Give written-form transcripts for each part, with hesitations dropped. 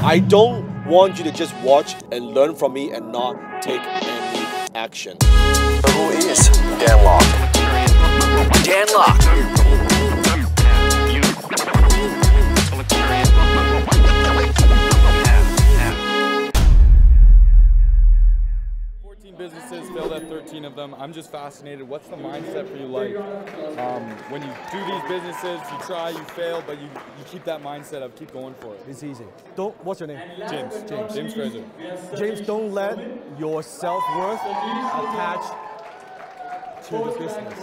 I don't want you to just watch and learn from me and not take any action. Who is Dan Lok? Dan Lok. 14 businesses, failed at 13 of them. I'm just fascinated. What's the mindset for you like when you do these businesses, you try, you fail, but you keep that mindset of keep going for it? It's easy. What's your name? James Fraser. James, don't let your self-worth attach to the business.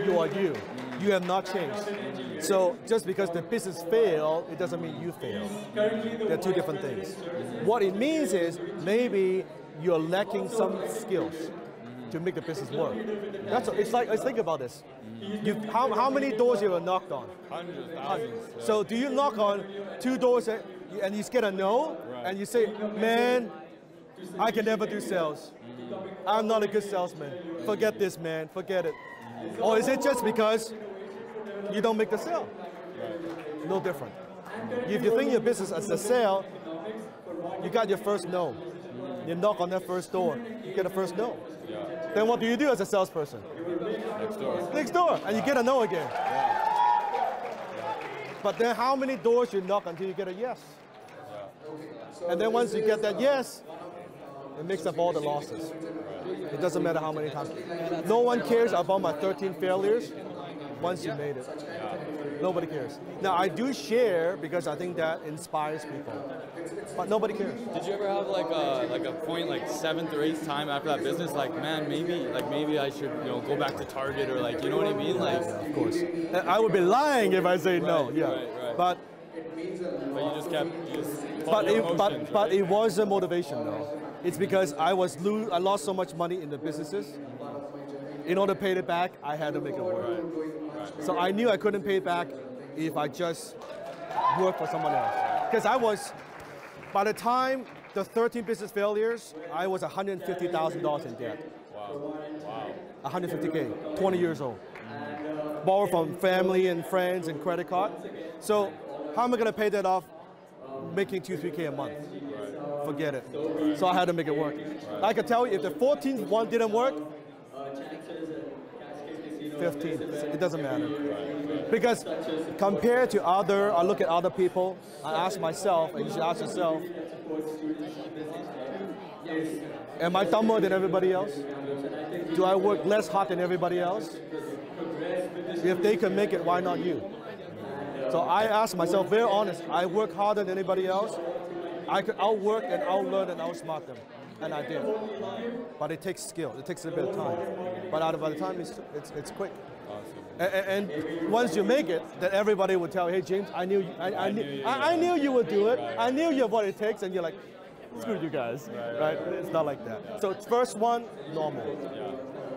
You are you. You have not changed. So just because the business failed, it doesn't mean you failed. They're two different things. What it means is maybe you're lacking some skills to make the business work. It's like, let's think about this. How many doors you have knocked on? Hundreds, thousands. So do you knock on 2 doors and you get a no, and you say, man, I can never do sales. I'm not a good salesman. Forget this, man, forget it. Or is it just because you don't make the sale? No different. If you think your business is a sale, you got your first no. You knock on that first door, you get a first no. Then what do you do as a salesperson? Next door. Next door, and you get a no again. But then how many doors you knock until you get a yes? And then once you get that yes, it makes up all the losses. It doesn't matter how many times. No one cares about my 13 failures once you made it. Nobody cares. Now I do share because I think that inspires people, but nobody cares. Did you ever have like a point, like 7th or 8th time after that business, like man, maybe I should go back to Target, or like, you know what I mean, like? Yeah, of course. I would be lying if I say no. Yeah. Right. But you just kept. But it was a motivation though. It's because I lost so much money in the businesses. In order to pay it back, I had to make it work. So I knew I couldn't pay it back if I just worked for someone else. Because by the time the 13 business failures, I was $150,000 in debt. Wow. 150K, 20 years old. Borrow from family and friends and credit card. So how am I going to pay that off making 2-3K a month? Forget it. So I had to make it work. I can tell you, if the 14th one didn't work, 15th, it doesn't matter. Because compared to I look at other people, I ask myself, and you should ask yourself, am I dumber than everybody else? Do I work less hard than everybody else? If they can make it, why not you? So I ask myself, very honest, I work harder than anybody else. I could outwork and outlearn and outsmart them, and I did. But it takes skill. It takes a bit of time. But by the time it's quick. Awesome. And once you make it, then everybody will tell, hey James, I knew you would do it. I knew you have what it takes, and you're like, screw you guys, right? It's not like that. So first one, normal. Yeah.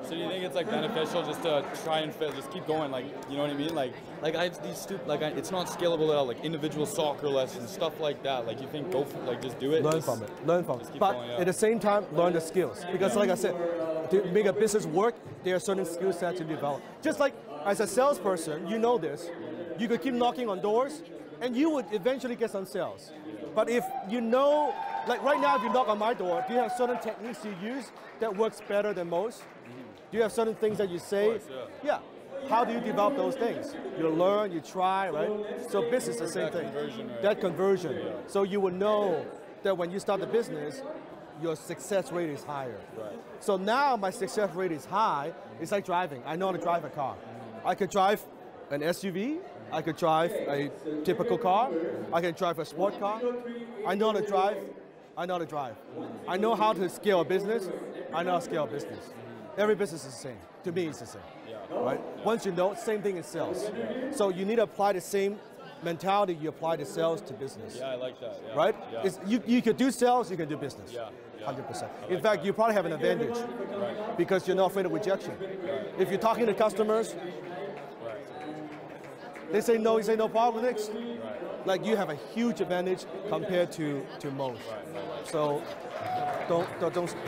So do you think it's like beneficial just to try and just keep going, like, you know what I mean? Like I have these it's not scalable at all, like individual soccer lessons, stuff like that. Like you think just do it. Learn from it. But at the same time, learn the skills. Because like I said, to make a business work, there are certain skill sets to develop. Just like as a salesperson, you know this, you could keep knocking on doors and you would eventually get some sales. But if you know, like right now, if you knock on my door, do you have certain techniques you use that works better than most? Do you have certain things that you say? Of course, yeah. How do you develop those things? You learn, you try, right? So business is the same thing. That conversion. Yeah. So you will know that when you start the business, your success rate is higher. Right. So now my success rate is high. It's like driving. I know how to drive a car. I could drive an SUV. I could drive a typical car. I can drive a sport car. I know how to drive. I know how to scale a business. I know how to scale a business. Every business is the same. To me, it's the same. Right? Once you know, same thing in sales. So you need to apply the same mentality you apply to sales to business. Yeah, I like that. Yeah. Right? Yeah. You could do sales, you can do business. Yeah. 100%. In fact, you probably have an advantage because you're not afraid of rejection. If you're talking to customers, they say no, you say no problem, next. Like you have a huge advantage compared to most. So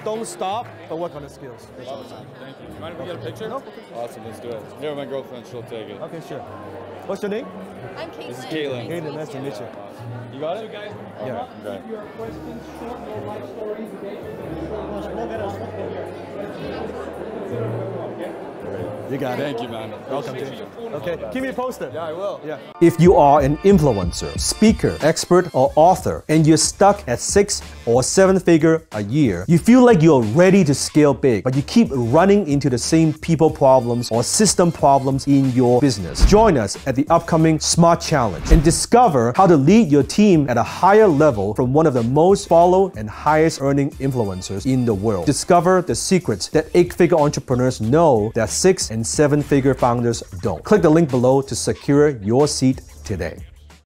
don't stop, but work on the skills. Thank you. Do you mind if we get a picture? No. Awesome, let's do it. Here with my girlfriend, she'll take it. Okay, sure. What's your name? I'm Caitlin. This is Caitlin. Caitlin, nice to meet you. You got it? Yeah. Okay. You got it. Thank you, man. Welcome, James. Okay, keep me posted. Yeah, I will. Yeah. If you are an influencer, speaker, expert, or author, and you're stuck at 6 or 7 figure a year, you feel like you're ready to scale big, but you keep running into the same people problems or system problems in your business. Join us at the upcoming Smart Challenge and discover how to lead your team at a higher level from one of the most followed and highest earning influencers in the world. Discover the secrets that 8-figure entrepreneurs know that 6 and 7-figure founders don't. Click the link below to secure your seat today.